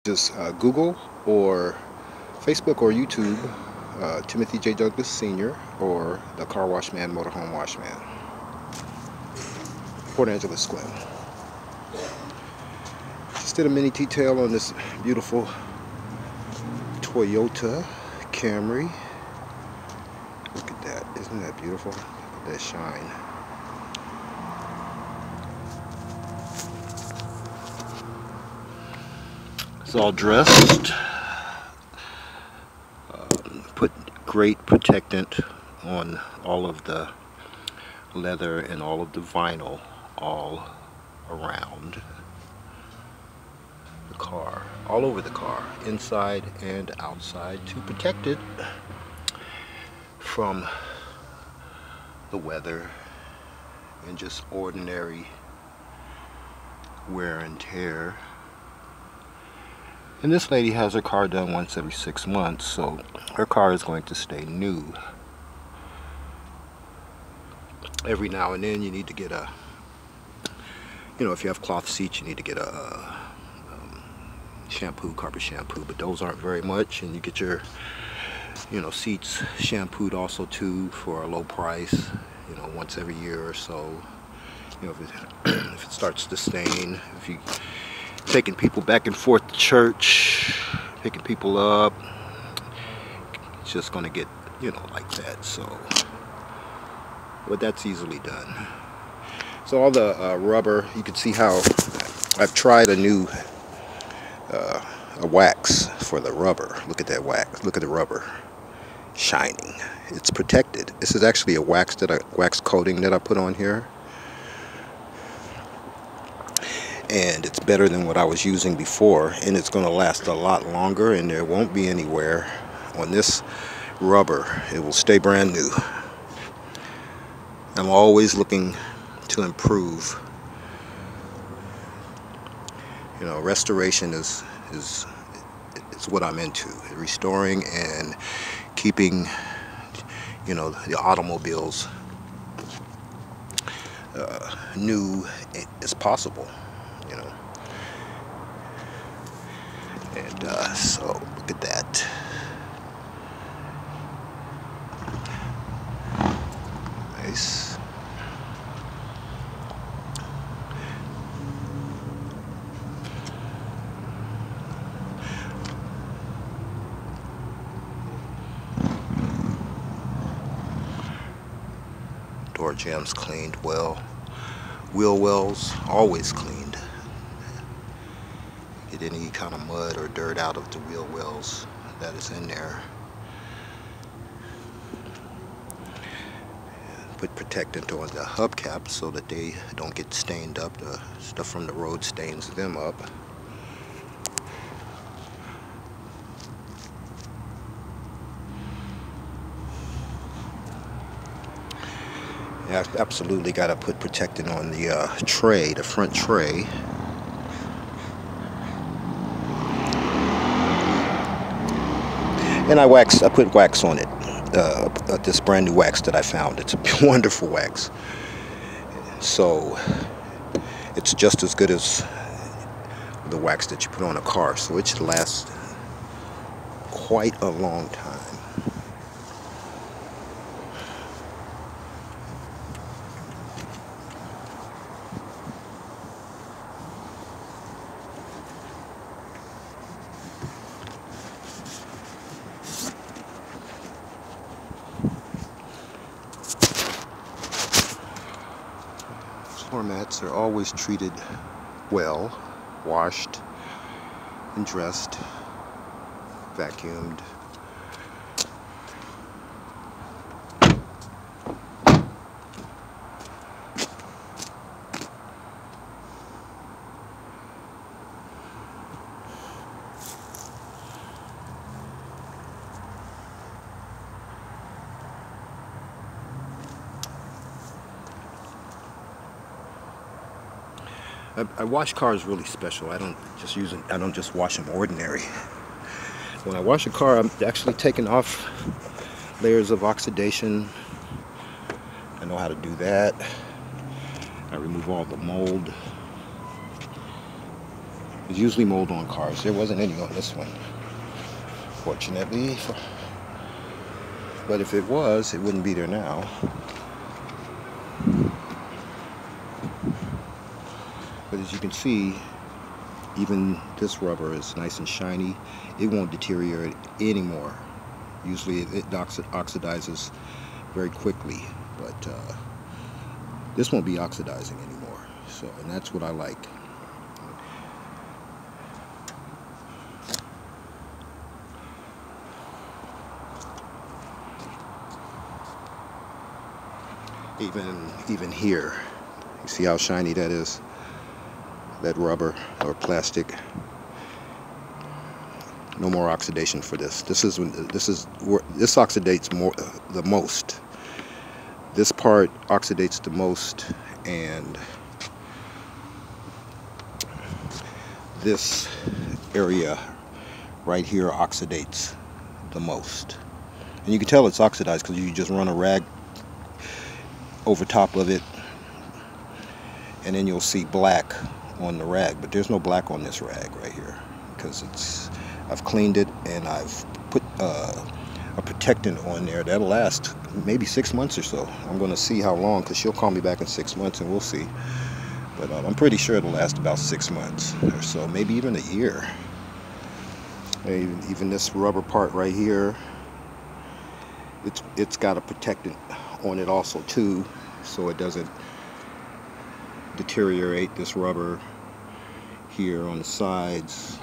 Just Google or Facebook or YouTube Timothy J. Douglas Sr. or the Car Wash Man, Motorhome Wash Man, Port Angeles-Sequim. Just did a mini detail on this beautiful Toyota Camry. Look at that, isn't that beautiful? Look at that shine. It's all dressed. Put great protectant on all of the leather and all of the vinyl all around the car, all over the car, inside and outside, to protect it from the weather and just ordinary wear and tear. And this lady has her car done once every 6 months, so her car is going to stay new. Every now and then you need to get a, if you have cloth seats, you need to get a shampoo, carpet shampoo, but those aren't very much, and you get your, seats shampooed also too for a low price, once every year or so. If it starts to stain, if you taking people back and forth to church, picking people up, it's just gonna get, like that. So, but that's easily done. So all the rubber, you can see how I've tried a new a wax for the rubber. Look at that wax. Look at the rubber shining. It's protected. This is actually a wax coating that I put on here. And it's better than what I was using before, and it's going to last a lot longer, and there won't be any wear on this rubber. It will stay brand new. I'm always looking to improve. Restoration is what I'm into. Restoring and keeping, the automobiles new as possible. And so look at that. Nice. Door jambs cleaned well. Wheel wells always cleaned. Get any kind of mud or dirt out of the wheel wells that is in there. Put protectant on the hubcaps so that they don't get stained up. The stuff from the road stains them up. Yeah, I've absolutely got to put protectant on the tray, the front tray. And I put wax on it. This brand new wax that I found. It's a wonderful wax. So it's just as good as the wax that you put on a car. So it should last quite a long time. Floor mats are always treated well, washed and dressed, vacuumed. I wash cars really special. I don't just wash them ordinary. When I wash a car, I'm actually taking off layers of oxidation. I know how to do that. I remove all the mold. There's usually mold on cars. There wasn't any on this one, fortunately. But if it was, it wouldn't be there now. But as you can see, even this rubber is nice and shiny. It won't deteriorate anymore. Usually it oxidizes very quickly, but this won't be oxidizing anymore. So, and that's what I like. Even here, you see how shiny that is? That rubber or plastic. No more oxidation for this. This oxidates more the most. This part oxidates the most, and this area right here oxidates the most. And you can tell it's oxidized because you just run a rag over top of it, and then you'll see black on the rag, but there's no black on this rag right here because I've cleaned it, and I've put a protectant on there that'll last maybe 6 months or so. I'm going to see how long, because she'll call me back in 6 months and we'll see. But I'm pretty sure it'll last about 6 months or so, maybe even a year. Even this rubber part right here, it's got a protectant on it also too, so it doesn't deteriorate. This rubber here on the sides.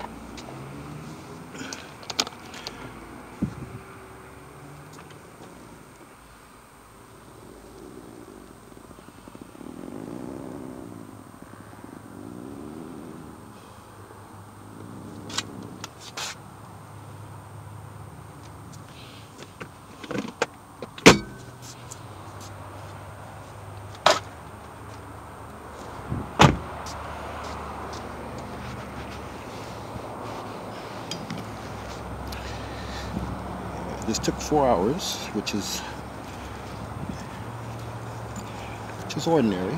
This took 4 hours, which is ordinary.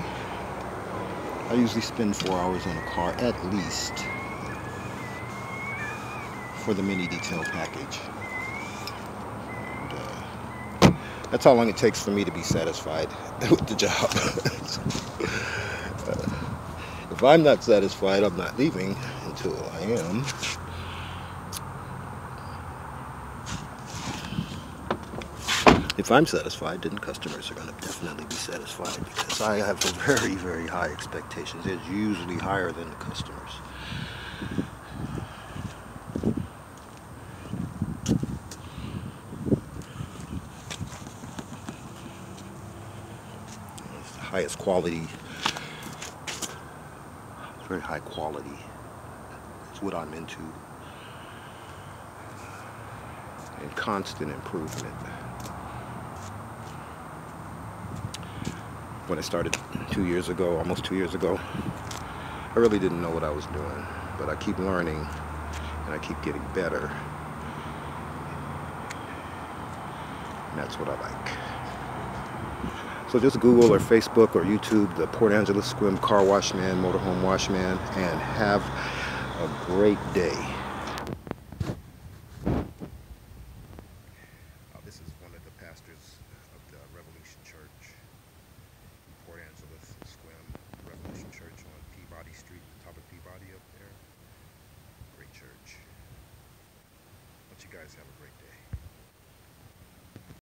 I usually spend 4 hours on a car at least for the mini detail package. And, that's how long it takes for me to be satisfied with the job. If I'm not satisfied, I'm not leaving until I am. If I'm satisfied, then customers are going to definitely be satisfied, because I have a very, very high expectations. It's usually higher than the customers. It's the highest quality, very high quality. It's what I'm into. And constant improvement. When I started 2 years ago, almost 2 years ago, I really didn't know what I was doing, but I keep learning and I keep getting better, and that's what I like. So just Google or Facebook or YouTube the Port Angeles-Sequim car wash man, motorhome wash man, and have a great day. This is one of the pastors of the Revolution Church. Port Angeles-Sequim Revolution Church on Peabody Street, top of Peabody up there. Great church. But you guys have a great day.